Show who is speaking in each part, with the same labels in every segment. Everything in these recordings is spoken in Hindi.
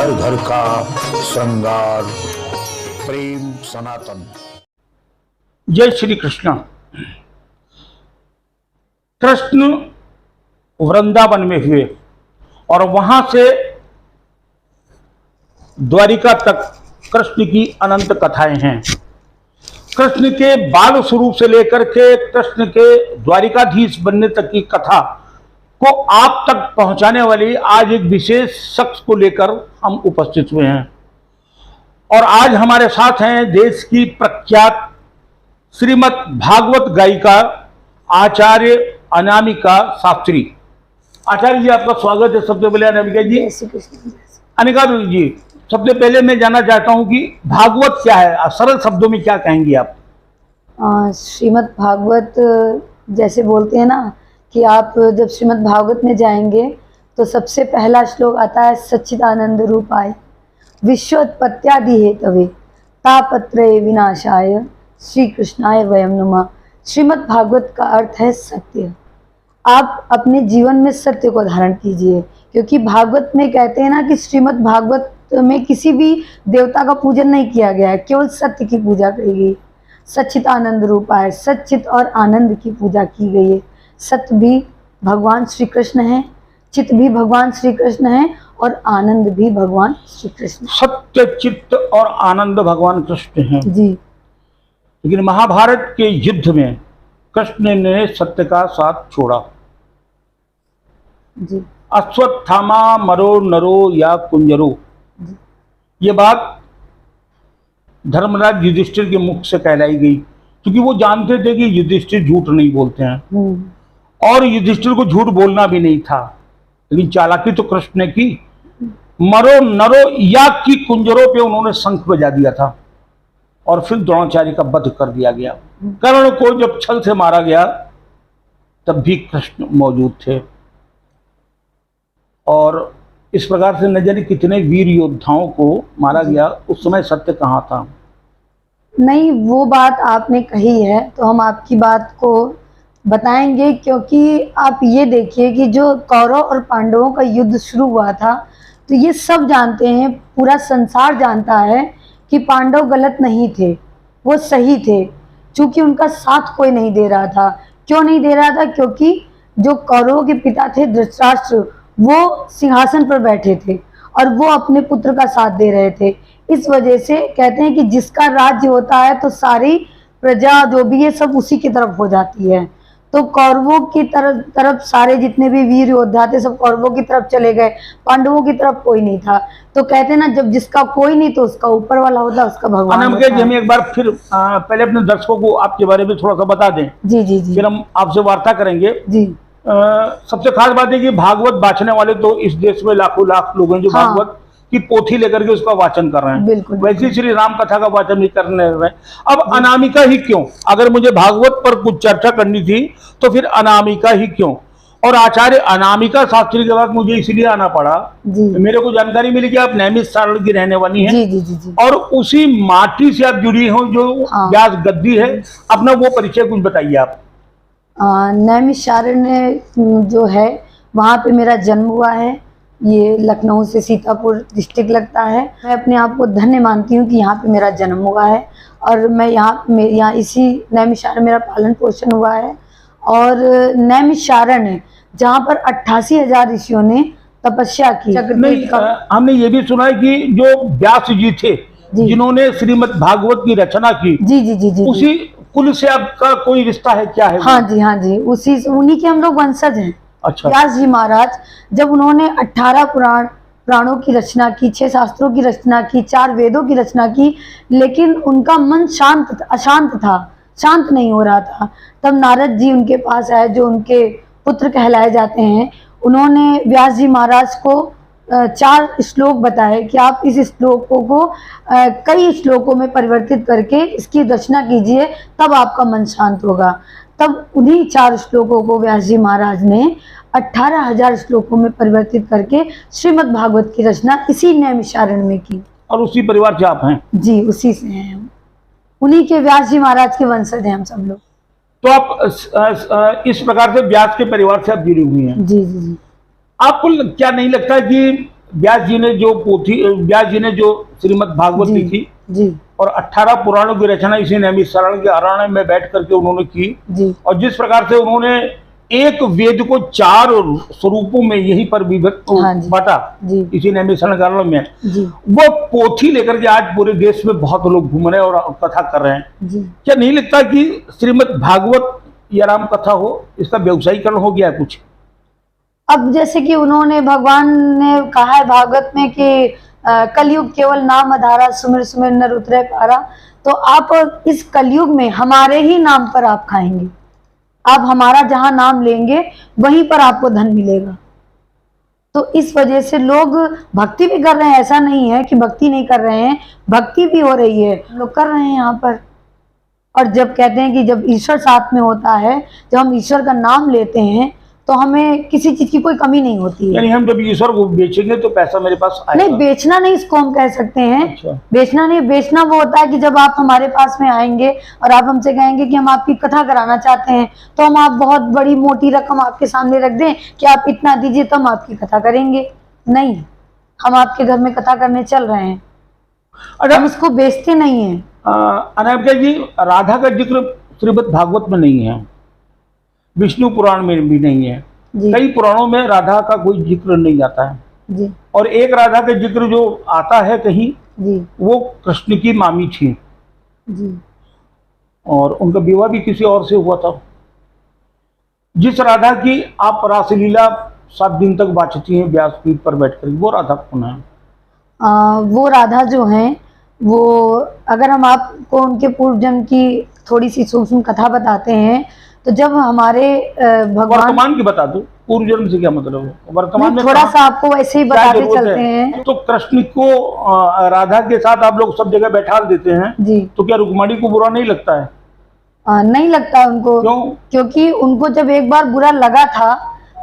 Speaker 1: घर घर का श्रृंगार। प्रेम सनातन।
Speaker 2: जय श्री कृष्ण। कृष्ण वृंदावन में हुए और वहां से द्वारिका तक कृष्ण की अनंत कथाएं हैं। कृष्ण के बाल स्वरूप से लेकर के कृष्ण के द्वारिकाधीश बनने तक की कथा को आप तक पहुंचाने वाली आज एक विशेष शख्स को लेकर हम उपस्थित हुए हैं। और आज हमारे साथ हैं देश की प्रख्यात श्रीमद् भागवत गायिका आचार्य अनामिका शास्त्री। आचार्य जी, आपका स्वागत है। सबसे पहले अनामिका जी, अनिका जी, सबसे पहले मैं जानना चाहता हूं कि भागवत क्या है, सरल शब्दों में क्या कहेंगी आप?
Speaker 3: श्रीमद् भागवत जैसे बोलते हैं ना कि आप जब श्रीमद् भागवत में जाएंगे तो सबसे पहला श्लोक आता है, सच्चिदानंद रूपाय विश्वोत्पत्त्यादि हेतवे तापत्रय विनाशाय श्री कृष्णाय वयम नमः। श्रीमद् भागवत का अर्थ है सत्य। आप अपने जीवन में सत्य को धारण कीजिए, क्योंकि भागवत में कहते हैं ना कि श्रीमद् भागवत में किसी भी देवता का पूजन नहीं किया गया है, केवल सत्य की पूजा की गई। सच्चिदानंद रूपाय, सच्चित और आनंद की पूजा की गई है। सत्य भी भगवान श्री कृष्ण हैं, चित्त भी भगवान श्री कृष्ण हैं और आनंद भी भगवान श्री कृष्ण।
Speaker 2: सत्य, चित्त और आनंद भगवान कृष्ण हैं
Speaker 3: जी।
Speaker 2: लेकिन महाभारत के युद्ध में कृष्ण ने सत्य का साथ छोड़ा।
Speaker 3: जी।
Speaker 2: अश्वत्थामा मरो नरो या कुंजरो, ये बात धर्मराज युधिष्ठिर के मुख से कहलाई गई, क्योंकि वो जानते थे कि युधिष्ठिर झूठ नहीं बोलते हैं और युधिष्ठिर को झूठ बोलना भी नहीं था। लेकिन चालाकी तो कृष्ण ने की। मरो नरो या की कुंजरों पे उन्होंने शंख बजा दिया था और फिर द्रोणाचार्य का वध कर दिया गया। कर्ण को जब छल से मारा गया तब भी कृष्ण मौजूद थे। और इस प्रकार से न जाने कितने वीर योद्धाओं को मारा गया। उस समय सत्य कहाँ था?
Speaker 3: नहीं, वो बात आपने कही है तो हम आपकी बात को बताएंगे, क्योंकि आप ये देखिए कि जो कौरव और पांडवों का युद्ध शुरू हुआ था तो ये सब जानते हैं, पूरा संसार जानता है कि पांडव गलत नहीं थे, वो सही थे। क्योंकि उनका साथ कोई नहीं दे रहा था। क्यों नहीं दे रहा था? क्योंकि जो कौरवों के पिता थे धृतराष्ट्र, वो सिंहासन पर बैठे थे और वो अपने पुत्र का साथ दे रहे थे। इस वजह से कहते हैं कि जिसका राज्य होता है तो सारी प्रजा जो भी है सब उसी की तरफ हो जाती है। तो कौरवों की तरफ सारे जितने भी वीर योद्धा थे सब कौरवों की तरफ चले गए, पांडवों की तरफ कोई नहीं था। तो कहते हैं ना, जब जिसका कोई नहीं तो उसका ऊपर वाला होता, उसका भगवान होता है।
Speaker 2: हम एक बार फिर पहले अपने दर्शकों को आपके बारे में थोड़ा सा बता दें।
Speaker 3: जी जी जी।
Speaker 2: फिर हम आपसे वार्ता करेंगे।
Speaker 3: जी।
Speaker 2: सबसे खास बात है कि भागवत बांटने वाले तो इस देश में लाखों लाख लोग हैं जो
Speaker 3: हाँ।
Speaker 2: भागवत की पोथी लेकर के उसका वाचन कर रहे हैं।
Speaker 3: बिल्कुल।
Speaker 2: वैसे श्री राम कथा का वाचन भी करने रहे हैं। अब अनामिका ही क्यों? अगर मुझे भागवत पर कुछ चर्चा करनी थी तो फिर अनामिका ही क्यों? और आचार्य अनामिका शास्त्री के बाद मुझे इसलिए आना पड़ा, मेरे को जानकारी मिली कि आप नैमिषारण्य की रहने वाली हैं।
Speaker 3: जी जी जी जी।
Speaker 2: और उसी माटी से आप जुड़ी हो जो व्यास गद्दी है। अपना वो परिचय कुछ बताइए आप।
Speaker 3: नैमिषारण्य जो है वहाँ पे मेरा जन्म हुआ है। ये लखनऊ से सीतापुर डिस्ट्रिक्ट लगता है। मैं अपने आप को धन्य मानती हूँ कि यहाँ पे मेरा जन्म हुआ है और मैं यहाँ इसी नैमिषारण्य मेरा पालन पोषण हुआ है। और नैमिषारण्य जहाँ पर 88,000 ऋषियों ने तपस्या की।
Speaker 2: हमने ये भी सुना है कि जो व्यास जी थे जिन्होंने श्रीमद् भागवत की रचना की, जी जी जी जी, उसी कुल से आपका कोई रिश्ता है? क्या है?
Speaker 3: हाँ जी, हाँ जी, उन्हीं के हम लोग वंशज हैं।
Speaker 2: अच्छा।
Speaker 3: व्यास जी महाराज जब उन्होंने 18 पुराणों की रचना की, 6 शास्त्रों की रचना की, 4 वेदों की रचना की, लेकिन उनका मन अशांत था, शांत नहीं हो रहा था। तब नारद जी उनके पास आए, जो उनके पुत्र कहलाए जाते हैं। उन्होंने व्यास जी महाराज को 4 श्लोक बताए कि आप इस श्लोकों को कई श्लोकों में परिवर्तित करके इसकी रचना कीजिए, तब आपका मन शांत होगा। तब उन्हीं 4 श्लोकों को व्यास जी महाराज ने 18,000 श्लोकों में परिवर्तित करके श्रीमद् भागवत की रचना इसी नैमिषारण्य में की।
Speaker 2: और उसी परिवार से आप हैं?
Speaker 3: जी, उसी से हैं हम। उन्हीं के व्यास जी महाराज के वंशज हैं हम सब लोग।
Speaker 2: तो आप इस प्रकार से व्यास के परिवार से आप जुड़ी हुई हैं।
Speaker 3: जी जी जी।
Speaker 2: आपको क्या नहीं लगता कि व्यास जी ने जो श्रीमद् भागवत
Speaker 3: जी
Speaker 2: लिखी
Speaker 3: जी
Speaker 2: और 18 पुराणों की रचना इसी नैमिषारण्य के अरण्य में बैठ करके उन्होंने की।
Speaker 3: जी
Speaker 2: और जिस प्रकार से उन्होंने एक वेद को 4 स्वरूपों में यहीं पर विभक्त
Speaker 3: हाँ जी।
Speaker 2: बांटा
Speaker 3: जी
Speaker 2: इसी नैमिषारण्य के अरण्य में,
Speaker 3: जी
Speaker 2: वो पोथी लेकर के आज पूरे देश में बहुत लोग घूम रहे हैं और कथा कर रहे हैं।
Speaker 3: जी।
Speaker 2: क्या नहीं लगता कि श्रीमद् भागवत या राम कथा हो, इसका व्यवसायीकरण हो गया कुछ?
Speaker 3: अब जैसे कि उन्होंने, भगवान ने कहा है भागवत में कि कलयुग केवल नाम आधारा, सुमिर सुमिर नर उतरे पारा। तो आप इस कलयुग में हमारे ही नाम पर आप खाएंगे, आप हमारा जहां नाम लेंगे वहीं पर आपको धन मिलेगा। तो इस वजह से लोग भक्ति भी कर रहे हैं, ऐसा नहीं है कि भक्ति नहीं कर रहे हैं, भक्ति भी हो रही है, लोग कर रहे हैं यहाँ पर। और जब कहते हैं कि जब ईश्वर साथ में होता है, जब हम ईश्वर का नाम लेते हैं तो हमें किसी चीज की कोई कमी नहीं होती है।
Speaker 2: यानी हम जब ईश्वर को बेचेंगे तो पैसा मेरे पास आएगा?
Speaker 3: नहीं, बेचना नहीं, इसको हम कह सकते हैं।
Speaker 2: अच्छा।
Speaker 3: बेचना नहीं, बेचना वो होता है कि जब आप हमारे पास में आएंगे और आप हमसे कहेंगे कि हम आपकी कथा कराना चाहते हैं, तो हम आप बहुत बड़ी मोटी रकम आपके सामने रख दें कि आप इतना दीजिए तो हम आपकी कथा करेंगे। नहीं, हम आपके घर में कथा करने चल रहे हैं,
Speaker 2: अच्छा,
Speaker 3: हम इसको बेचते नहीं है।
Speaker 2: अनामिका जी, राधा का जिक्र श्रीमद् भागवत में नहीं है, विष्णु पुराण में भी नहीं है,
Speaker 3: जी
Speaker 2: कई पुराणों में राधा का कोई जिक्र नहीं आता है।
Speaker 3: जी
Speaker 2: और एक राधा का जिक्र जो आता है कहीं,
Speaker 3: जी
Speaker 2: वो कृष्ण की मामी थी
Speaker 3: जी
Speaker 2: और उनका विवाह भी किसी और से हुआ था। जिस राधा की आप रासलीला 7 दिन तक बाँचती हैं व्यासपीठ पर बैठकर, वो राधा कौन है?
Speaker 3: वो राधा जो हैं, वो अगर हम आपको उनके पूर्व जन्म की थोड़ी सी सूक्ष्म कथा बताते हैं, तो जब हमारे भगवान,
Speaker 2: वर्तमान की बता दो, पूर्व जन्म से क्या मतलब है? वर्तमान में
Speaker 3: थोड़ा सा आपको वैसे ही
Speaker 2: क्या
Speaker 3: बताते
Speaker 2: जरूरत
Speaker 3: चलते
Speaker 2: है?
Speaker 3: हैं।
Speaker 2: तो कृष्ण को राधा के साथ आप लोग सब जगह बैठा देते हैं,
Speaker 3: जी
Speaker 2: तो क्या रुक्मिणी को बुरा नहीं लगता है?
Speaker 3: नहीं लगता उनको।
Speaker 2: क्यों?
Speaker 3: क्योंकि उनको जब एक बार बुरा लगा था,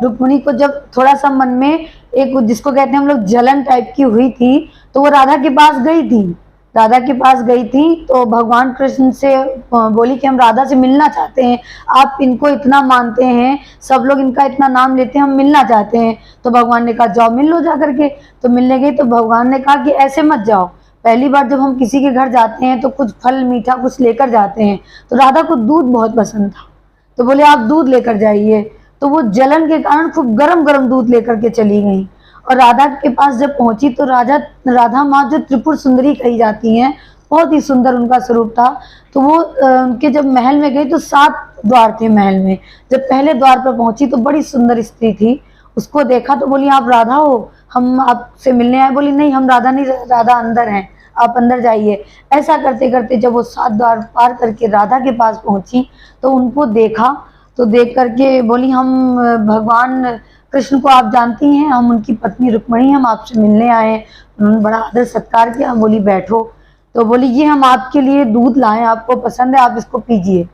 Speaker 3: रुक्मिणी को जब थोड़ा सा मन में एक, जिसको कहते हैं हम लोग, जलन टाइप की हुई थी, तो वो राधा के पास गई थी। राधा के पास गई थी तो भगवान कृष्ण से बोली कि हम राधा से मिलना चाहते हैं, आप इनको इतना मानते हैं, सब लोग इनका इतना नाम लेते हैं, हम मिलना चाहते हैं। तो भगवान ने कहा जाओ मिल लो जा करके। तो मिलने गई तो भगवान ने कहा कि ऐसे मत जाओ, पहली बार जब हम किसी के घर जाते हैं तो कुछ फल मीठा कुछ लेकर जाते हैं। तो राधा को दूध बहुत पसंद था, तो बोले आप दूध लेकर जाइए। तो वो जलन के कारण खूब गरम गरम दूध लेकर के चली गई। और राधा के पास जब पहुंची तो राधा माँ जो त्रिपुर सुंदरी कही जाती हैं, बहुत ही सुंदर उनका स्वरूप था। तो वो उनके जब महल में गई तो 7 द्वार थे महल में। जब पहले द्वार पर पहुंची तो बड़ी सुंदर स्त्री थी, उसको देखा तो बोली आप राधा हो, हम आपसे मिलने आए। बोली नहीं, हम राधा नहीं, राधा अंदर हैं, आप अंदर जाइए। ऐसा करते करते जब वो 7 द्वार पार करके राधा के पास पहुंची तो उनको देखा, तो देख करके बोली हम भगवान कृष्ण को आप जानती हैं, हम उनकी पत्नी रुक्मिणी, हम आपसे मिलने आए हैं। उन्होंने बड़ा आदर सत्कार किया, बोली बैठो। तो बोली ये हम आपके लिए दूध लाए, आपको पसंद है, आप इसको पीजिए।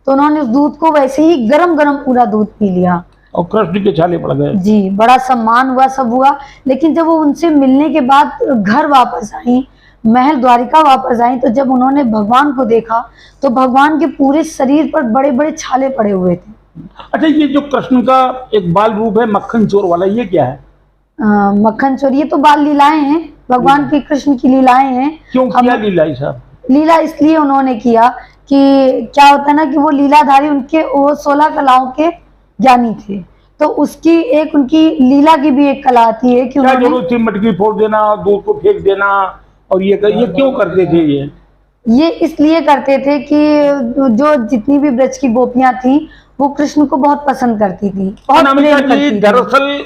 Speaker 3: तो उन्होंने उस दूध को वैसे ही गरम गरम पूरा दूध पी लिया
Speaker 2: और कृष्ण के छाले पड़ गए।
Speaker 3: जी, बड़ा सम्मान हुआ, सब हुआ। लेकिन जब वो उनसे मिलने के बाद घर वापस आई, महल द्वारिका वापस आई, तो जब उन्होंने भगवान को देखा तो भगवान के पूरे शरीर पर बड़े बड़े छाले पड़े हुए थे।
Speaker 2: अच्छा, ये जो कृष्ण का एक बाल रूप है मक्खन चोर वाला, ये क्या है?
Speaker 3: मक्खन चोर, ये तो बाल लीलाएं हैं, भगवान की कृष्ण की लीलाएं हैं।
Speaker 2: क्यों किया लीला साहब?
Speaker 3: लीला इसलिए उन्होंने किया कि क्या होता है ना कि वो लीलाधारी, उनके वो 16 कलाओं के ज्ञानी थे, तो उसकी एक उनकी लीला की भी एक कला आती है कि
Speaker 2: क्या जरूरत थी मटकी फोड़ देना, दूध को फेंक देना, और ये क्यों करते थे? ये
Speaker 3: इसलिए करते थे कि जो जितनी भी ब्रज की गोपियां थी वो कृष्ण को बहुत पसंद करती थी, बहुत प्रेम करती थी।
Speaker 2: दरअसल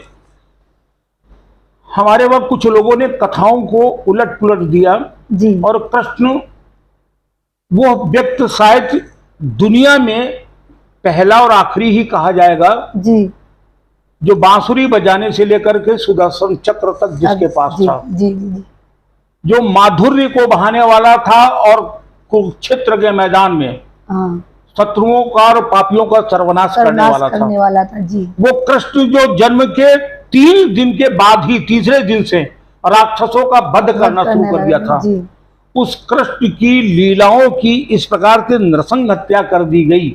Speaker 2: हमारे वक्त कुछ लोगों ने कथाओं को उलट पुलट दिया
Speaker 3: जी,
Speaker 2: और कृष्ण वो व्यक्ति शायद दुनिया में पहला और आखिरी ही कहा जाएगा
Speaker 3: जी,
Speaker 2: जो बांसुरी बजाने से लेकर के सुदर्शन चक्र तक जिसके पास
Speaker 3: जी,
Speaker 2: था,
Speaker 3: जी, जी,
Speaker 2: जो माधुर्य को बहाने वाला था और कुरुक्षेत्र के मैदान में
Speaker 3: हाँ,
Speaker 2: शत्रुओं का और पापियों का सर्वनाश करने वाला था
Speaker 3: जी।
Speaker 2: वो कृष्ण जो जन्म के 3 दिन के बाद ही तीसरे दिन से राक्षसों का वध करना शुरू कर दिया था। उस कृष्ण की लीलाओं की इस प्रकार से नृशंस हत्या कर दी गई,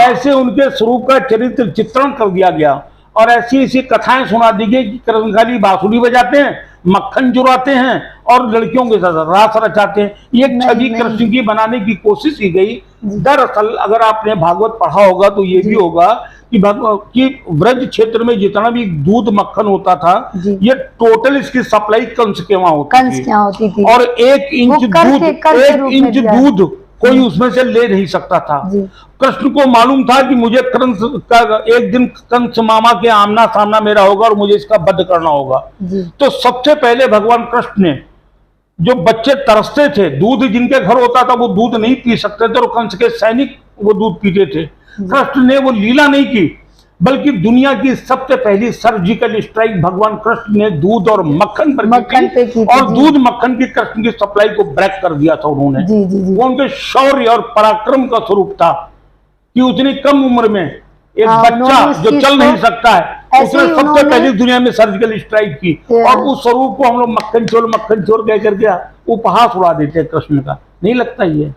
Speaker 2: ऐसे उनके स्वरूप का चरित्र चित्रण कर दिया गया और ऐसी ऐसी कथाएं सुना दी गई कि कृष्ण खाली बांसुरी बजाते हैं, मक्खन चुराते हैं और लड़कियों के साथ रास रचाते हैं। ये
Speaker 3: नहीं,
Speaker 2: छवि
Speaker 3: नहीं।
Speaker 2: कृष्ण की बनाने की कोशिश की गई।
Speaker 3: जी।
Speaker 2: दरअसल अगर आपने भागवत पढ़ा होगा तो ये भी होगा कि कि ब्रज क्षेत्र में जितना भी दूध मक्खन होता था,
Speaker 3: जी।
Speaker 2: ये टोटल इसकी सप्लाई कंस के वहां होती
Speaker 3: कंस
Speaker 2: थी।
Speaker 3: क्या होती थी
Speaker 2: और 1 इंच
Speaker 3: वो कर
Speaker 2: दूध,
Speaker 3: के- कर के
Speaker 2: 1
Speaker 3: रूप में
Speaker 2: इंच
Speaker 3: दिया।
Speaker 2: दूध कोई उसमें से ले नहीं सकता था।
Speaker 3: जी।
Speaker 2: कृष्ण को मालूम था कि मुझे कंस का एक दिन कंस मामा के आमना सामना मेरा होगा और मुझे इसका वध करना होगा।
Speaker 3: जी।
Speaker 2: तो सबसे पहले भगवान कृष्ण ने, जो बच्चे तरसते थे, दूध जिनके घर होता था वो दूध नहीं पी सकते थे और कंस के सैनिक वो दूध पीते थे, कृष्ण ने वो लीला नहीं की, बल्कि दुनिया की सबसे पहली सर्जिकल स्ट्राइक भगवान कृष्ण ने दूध और मक्खन पर
Speaker 3: मक्खन पे की थी,
Speaker 2: और
Speaker 3: जी।
Speaker 2: दूध मक्खन की कृष्ण की सप्लाई को ब्रेक कर दिया था उन्होंने।
Speaker 3: जी, जी, जी।
Speaker 2: वो उनके शौर्य और पराक्रम का स्वरूप था कि उतनी कम उम्र में एक
Speaker 3: हाँ,
Speaker 2: बच्चा
Speaker 3: उन्होंने उस
Speaker 2: जो
Speaker 3: चीज
Speaker 2: चल
Speaker 3: को
Speaker 2: नहीं सकता है,
Speaker 3: ऐसे
Speaker 2: उसने
Speaker 3: ही
Speaker 2: सबसे
Speaker 3: उन्होंने-
Speaker 2: पहले दुनिया में सर्जिकल स्ट्राइक की। और उस स्वरूप को हम लोग मक्खन चोर कह करके उपहास उड़ा देते हैं कृष्ण का। नहीं लगता ये?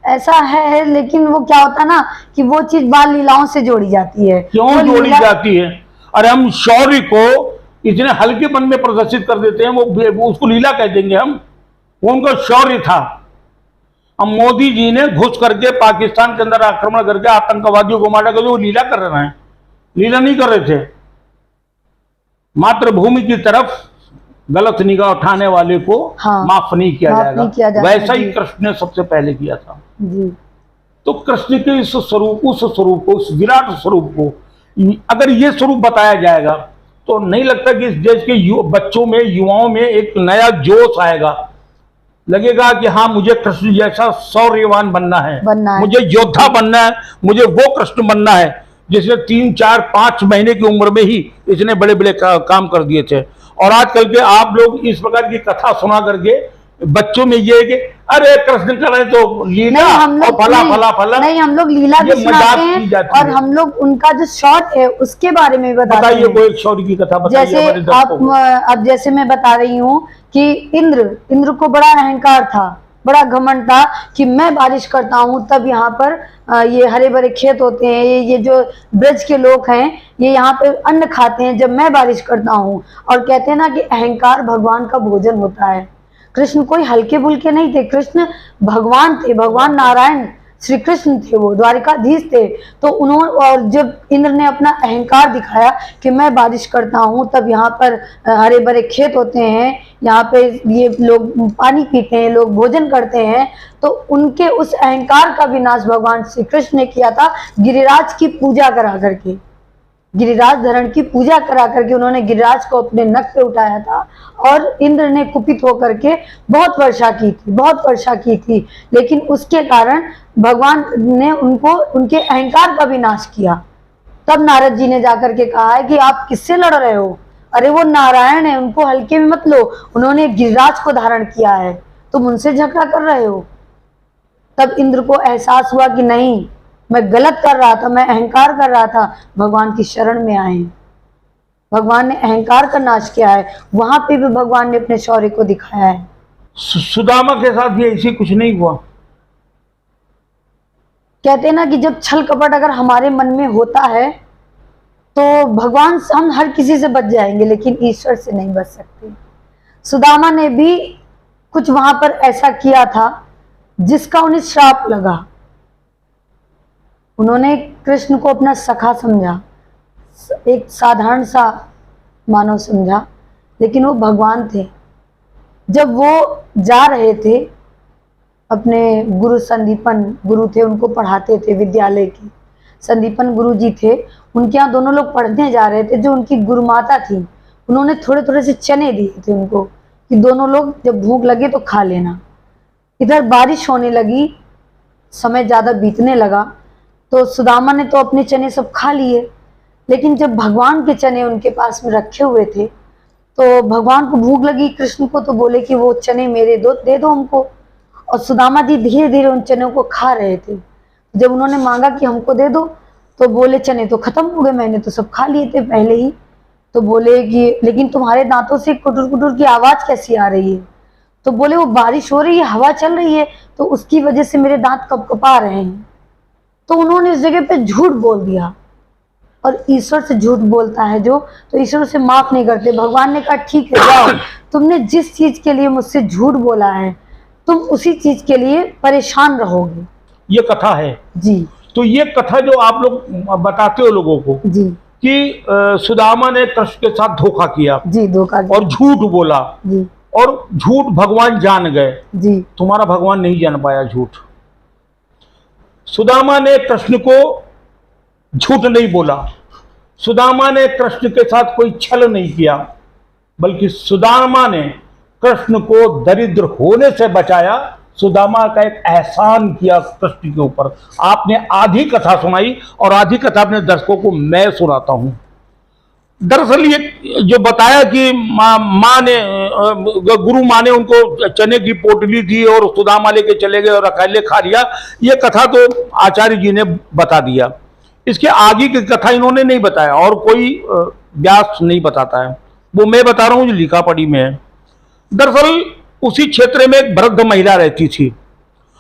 Speaker 3: ऐसा है, लेकिन वो क्या होता है ना कि वो चीज बाल लीलाओं से जोड़ी जाती है।
Speaker 2: क्यों
Speaker 3: वो
Speaker 2: जोड़ी
Speaker 3: लीला-
Speaker 2: जाती है? अरे हम शौर्य को इतने हल्केपन में प्रदर्शित कर देते हैं, वो उसको लीला कह देंगे हम? वो उनका शौर्य था। अब मोदी जी ने घुस करके पाकिस्तान के अंदर आक्रमण करके आतंकवादियों को मारा, वो लीला कर रहे हैं? लीला नहीं कर रहे थे। मातृभूमि की तरफ गलत निगाह उठाने वाले को
Speaker 3: हाँ,
Speaker 2: माफ नहीं किया
Speaker 3: माफ नहीं किया
Speaker 2: जाएगा।
Speaker 3: जाएगा,
Speaker 2: वैसा ही
Speaker 3: जी।
Speaker 2: कृष्ण ने सबसे पहले किया था।
Speaker 3: जी।
Speaker 2: तो कृष्ण के इस स्वरूप, उस स्वरूप को, उस विराट स्वरूप को अगर ये स्वरूप बताया जाएगा तो नहीं लगता कि इस देश के बच्चों में, युवाओं में एक नया जोश आएगा। लगेगा कि हाँ, मुझे कृष्ण जैसा शौर्यवान बनना है, मुझे योद्धा बनना है, मुझे वो कृष्ण बनना है जिसने 3, 4, 5 महीने की उम्र में ही इतने बड़े बड़े काम कर दिए थे। और आजकल के आप लोग इस प्रकार की कथा सुना करके बच्चों में ये है कि अरे कृष्ण कर रहे तो लीला और फला फला फला।
Speaker 3: नहीं, हम लोग लीला भी सुनाते हैं और हम लोग उनका जो शॉर्ट है उसके बारे में बताते हैं।
Speaker 2: कोई एक शौर्य की कथा बताइए।
Speaker 3: जैसे अब जैसे मैं बता रही हूँ कि इंद्र को बड़ा अहंकार था, बड़ा घमंड था कि मैं बारिश करता हूँ तब यहाँ पर ये हरे भरे खेत होते हैं, ये जो ब्रज के लोग हैं ये यहाँ पे अन्न खाते हैं जब मैं बारिश करता हूँ। और कहते हैं ना कि अहंकार भगवान का भोजन होता है। कृष्ण कोई हल्के फुल्के नहीं थे, कृष्ण भगवान थे, भगवान नारायण श्री कृष्ण थे, वो द्वारिकाधीश थे। तो उन्होंने, और जब इंद्र ने अपना अहंकार दिखाया कि मैं बारिश करता हूँ तब यहाँ पर हरे भरे खेत होते हैं, यहाँ पे ये लोग पानी पीते हैं, लोग भोजन करते हैं, तो उनके उस अहंकार का विनाश भगवान श्री कृष्ण ने किया था गिरिराज की पूजा करा करके। गिरिराज धरण की पूजा करा करके उन्होंने गिरिराज को अपने नक पे उठाया था और इंद्र ने कुपित होकर के बहुत वर्षा की थी। लेकिन उसके कारण भगवान ने उनको, उनके अहंकार का विनाश किया। तब नारद जी ने जाकर के कहा है कि आप किससे लड़ रहे हो? अरे वो नारायण है, उनको हल्के में मत लो, उन्होंने गिरिराज को धारण किया है, तुम उनसे झगड़ा कर रहे हो। तब इंद्र को एहसास हुआ कि नहीं, मैं गलत कर रहा था, मैं अहंकार कर रहा था। भगवान की शरण में आए, भगवान ने अहंकार का नाश किया है। वहां पे भी भगवान ने अपने शौर्य को दिखाया है।
Speaker 2: सुदामा के साथ भी ऐसी कुछ नहीं हुआ।
Speaker 3: कहते हैं ना कि जब छल कपट अगर हमारे मन में होता है तो भगवान, हम हर किसी से बच जाएंगे लेकिन ईश्वर से नहीं बच सकते। सुदामा ने भी कुछ वहां पर ऐसा किया था जिसका उन्हें श्राप लगा। उन्होंने कृष्ण को अपना सखा समझा, एक साधारण सा मानव समझा, लेकिन वो भगवान थे। जब वो जा रहे थे, अपने गुरु संदीपन गुरु थे, उनको पढ़ाते थे, विद्यालय के संदीपन गुरु जी थे, उनके यहाँ दोनों लोग पढ़ने जा रहे थे। जो उनकी गुरु माता थी, उन्होंने थोड़े थोड़े से चने दिए थे उनको कि दोनों लोग जब भूख लगे तो खा लेना। इधर बारिश होने लगी, समय ज़्यादा बीतने लगा, तो सुदामा ने तो अपने चने सब खा लिए, लेकिन जब भगवान के चने उनके पास में रखे हुए थे तो भगवान को भूख लगी, कृष्ण को, तो बोले कि वो चने मेरे दे दो हमको। और सुदामा जी धीरे धीरे उन चनों को खा रहे थे। जब उन्होंने मांगा कि हमको दे दो तो बोले चने तो खत्म हो गए, मैंने तो सब खा लिए थे पहले ही। तो बोले कि लेकिन तुम्हारे दांतों से कुटुर कुटुर की आवाज़ कैसी आ रही है? तो बोले वो बारिश हो रही है, हवा चल रही है, तो उसकी वजह से मेरे दांत कपकपा रहे हैं। तो उन्होंने उस जगह पे झूठ बोल दिया। और ईश्वर से झूठ बोलता है जो, तो ईश्वर से माफ नहीं करते। भगवान ने कहा ठीक है जाओ, तुमने जिस चीज के लिए मुझसे झूठ बोला है तुम उसी चीज के लिए परेशान रहोगे।
Speaker 2: ये कथा है
Speaker 3: जी
Speaker 2: तो ये कथा जो आप लोग बताते हो लोगों को
Speaker 3: जी
Speaker 2: कि सुदामा ने कृष्ण के साथ धोखा किया
Speaker 3: जी, धोखा दिया।
Speaker 2: और झूठ बोला
Speaker 3: जी
Speaker 2: और झूठ भगवान जान गए।
Speaker 3: जी
Speaker 2: तुम्हारा भगवान नहीं जान पाया झूठ। सुदामा ने कृष्ण को झूठ नहीं बोला, सुदामा ने कृष्ण के साथ कोई छल नहीं किया, बल्कि सुदामा ने कृष्ण को दरिद्र होने से बचाया। सुदामा का एक एहसान किया कृष्ण के ऊपर। आपने आधी कथा सुनाई और आधी कथा अपने दर्शकों को मैं सुनाता हूं। दरअसल ये जो बताया कि माँ ने गुरु माँ ने उनको चने की पोटली दी और सुदामा लेके चले गए और अकेले खा लिया, ये कथा तो आचार्य जी ने बता दिया। इसके आगे की कथा इन्होंने नहीं बताया और कोई व्यास नहीं बताता है, वो मैं बता रहा हूँ जो लिखा पढ़ी में है। दरअसल उसी क्षेत्र में एक वृद्ध महिला रहती थी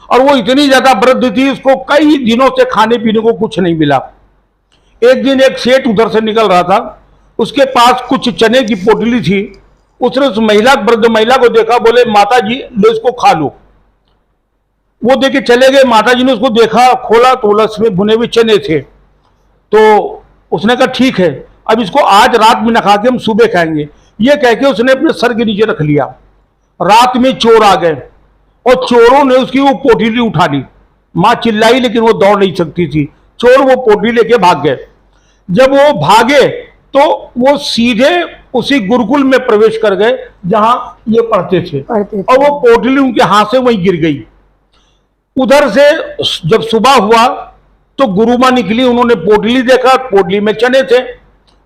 Speaker 2: और वो इतनी ज्यादा वृद्ध थी, उसको कई दिनों से खाने पीने को कुछ नहीं मिला। एक दिन एक सेठ उधर से निकल रहा था, उसके पास कुछ चने की पोटली थी। उसने उस वृद्ध महिला को देखा, बोले माता जी लो इसको खा लो। वो देके चले गए। माता जी ने उसको देखा, खोला तो उसमें भुने हुए चने थे। तो उसने कहा ठीक है, अब इसको आज रात में न खा के हम सुबह खाएंगे। ये कह के उसने अपने सर के नीचे रख लिया। रात में चोर आ गए और चोरों ने उसकी वो पोटली उठा ली। माँ चिल्लाई लेकिन वो दौड़ नहीं सकती थी। चोर वो पोटली लेके भाग गए। जब वो भागे तो वो सीधे उसी गुरुकुल में प्रवेश कर गए जहां ये पढ़ते थे और वो पोटली उनके हाथ से वहीं गिर गई। उधर से जब सुबह हुआ तो गुरु माँ निकली, उन्होंने पोटली देखा, पोटली में चने थे।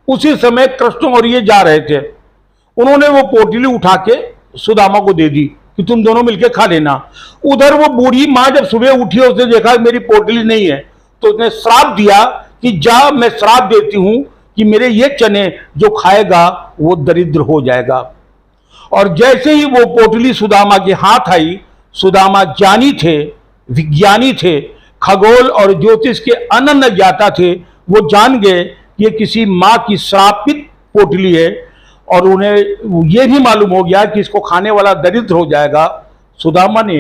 Speaker 2: उसी समय कृष्ण और ये जा रहे थे। उन्होंने वो पोटली उठा के सुदामा को दे दी कि तुम दोनों मिलकर खा लेना। उधर वो बूढ़ी माँ जब सुबह उठी, उसने देखा मेरी पोटली नहीं है, तो उसने श्राप दिया कि जा, मैं श्राप देती हूं कि मेरे ये चने जो खाएगा वो दरिद्र हो जाएगा। और जैसे ही वो पोटली सुदामा के हाथ आई, सुदामा ज्ञानी थे, विज्ञानी थे, खगोल और ज्योतिष के अनन्य ज्ञाता थे। वो जान गए कि ये किसी माँ की श्रापित पोटली है और उन्हें ये भी मालूम हो गया कि इसको खाने वाला दरिद्र हो जाएगा। सुदामा ने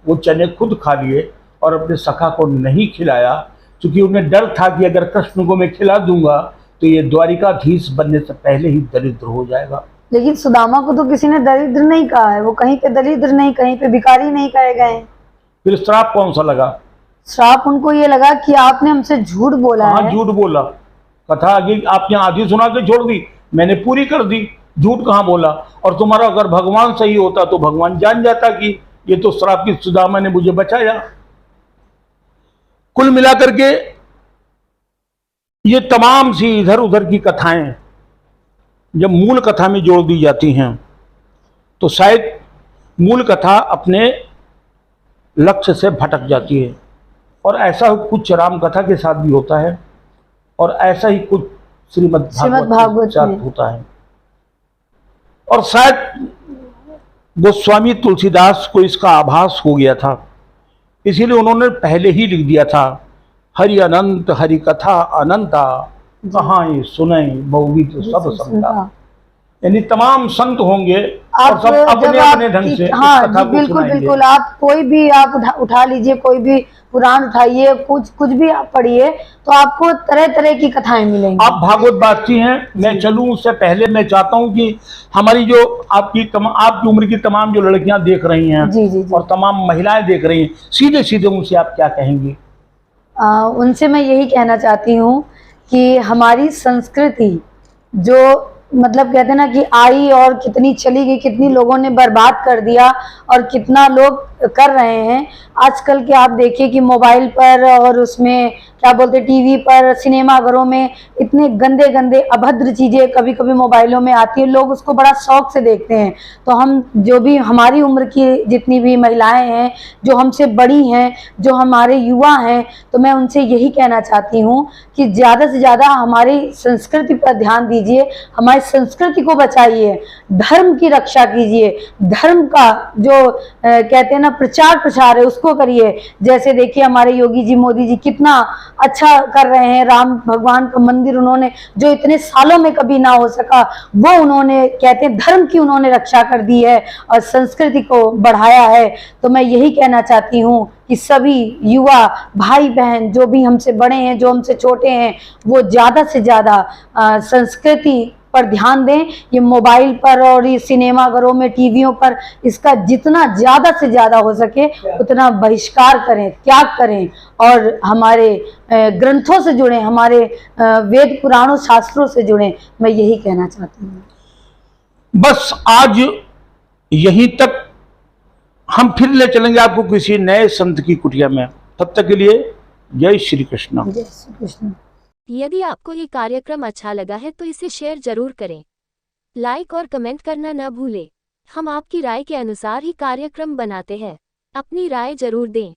Speaker 2: वो चने खुद खा लिए और अपने सखा को नहीं खिलाया, क्योंकि उन्हें डर था कि अगर कृष्ण को मैं खिला दूंगा तो ये द्वारिकाधीश बनने से पहले ही दरिद्र हो जाएगा।
Speaker 3: लेकिन सुदामा को तो किसी ने दरिद्र नहीं कहा है, वो कहीं पे दरिद्र नहीं, कहीं पे भिखारी नहीं कहे गए।
Speaker 2: फिर श्राप कौन सा लगा?
Speaker 3: श्राप उनको ये लगा कि आपने हमसे झूठ बोला है।
Speaker 2: झूठ बोला। कथा आगे आपने आधी सुना के छोड़ दी, मैंने पूरी कर दी। झूठ कहाँ बोला? और तुम्हारा अगर भगवान सही होता तो भगवान जान जाता कि ये तो श्राप की सुदामा ने मुझे बचाया। कुल मिलाकर के ये तमाम सी इधर उधर की कथाएं जब मूल कथा में जोड़ दी जाती हैं तो शायद मूल कथा अपने लक्ष्य से भटक जाती है। और ऐसा कुछ राम कथा के साथ भी होता है और ऐसा ही कुछ श्रीमद् भागवत के साथ होता है। और शायद गोस्वामी तुलसीदास को इसका आभास हो गया था, इसीलिए उन्होंने पहले ही लिख दिया था, हरि अनंत हरि कथा अनंता, कहाँ सुने बहुविध सब संता। यानी तमाम संत होंगे और सब अपने अपने ढंग से
Speaker 3: हाँ जी, बिल्कुल बिल्कुल। आप कोई भी आप उठा लीजिए, कोई भी पुराण उठाइए, कुछ भी आप पढ़िए तो आपको तरह तरह की कथाएं मिलेंगी।
Speaker 2: आप भागवत बातची हैं, मैं चलूं उससे पहले मैं चाहता हूं कि हमारी जो आपकी उम्र की तमाम जो लड़कियां देख रही हैं
Speaker 3: जी, जी, जी।
Speaker 2: और तमाम महिलाएं देख रही हैं, सीधे सीधे उनसे आप क्या कहेंगी?
Speaker 3: उनसे मैं यही कहना चाहती हूँ कि हमारी संस्कृति जो मतलब कहते हैं ना कि आई और कितनी चली गई, कितनी लोगों ने बर्बाद कर दिया और कितना लोग कर रहे हैं। आजकल के आप देखिए कि मोबाइल पर और उसमें क्या बोलते टीवी पर, सिनेमा घरों में इतने गंदे गंदे अभद्र चीज़ें कभी कभी मोबाइलों में आती है, लोग उसको बड़ा शौक से देखते हैं। तो हम जो भी हमारी उम्र की जितनी भी महिलाएं हैं, जो हमसे बड़ी हैं, जो हमारे युवा हैं, तो मैं उनसे यही कहना चाहती हूँ कि ज़्यादा से ज़्यादा हमारी संस्कृति पर ध्यान दीजिए, हमारी संस्कृति को बचाइए, धर्म की रक्षा कीजिए, धर्म का जो कहते हैं ना प्रचार प्रसार है उसको करिए। जैसे देखिए हमारे योगी जी, मोदी जी कितना अच्छा कर रहे हैं। राम भगवान का मंदिर उन्होंने जो इतने सालों में कभी ना हो सका, वो उन्होंने कहते हैं धर्म की उन्होंने रक्षा कर दी है और संस्कृति को बढ़ाया है। तो मैं यही कहना चाहती हूँ कि सभी युवा भाई बहन जो भी हमसे बड़े हैं, जो हमसे छोटे हैं, वो ज़्यादा से ज़्यादा संस्कृति पर ध्यान दें। ये मोबाइल पर और ये सिनेमाघरों में, टीवियों पर इसका जितना ज़्यादा से ज़्यादा हो सके उतना बहिष्कार करें, त्याग करें और हमारे ग्रंथों से जुड़ें, हमारे वेद पुराणों शास्त्रों से जुड़ें। मैं यही कहना चाहती हूँ।
Speaker 2: बस आज यहीं तक, हम फिर ले चलेंगे आपको किसी नए संत की कुटिया में। तब तक के लिए जय श्री कृष्ण।
Speaker 3: जय श्री कृष्ण।
Speaker 4: यदि आपको ये कार्यक्रम अच्छा लगा है तो इसे शेयर जरूर करें, लाइक और कमेंट करना न भूलें। हम आपकी राय के अनुसार ही कार्यक्रम बनाते हैं। अपनी राय जरूर दें।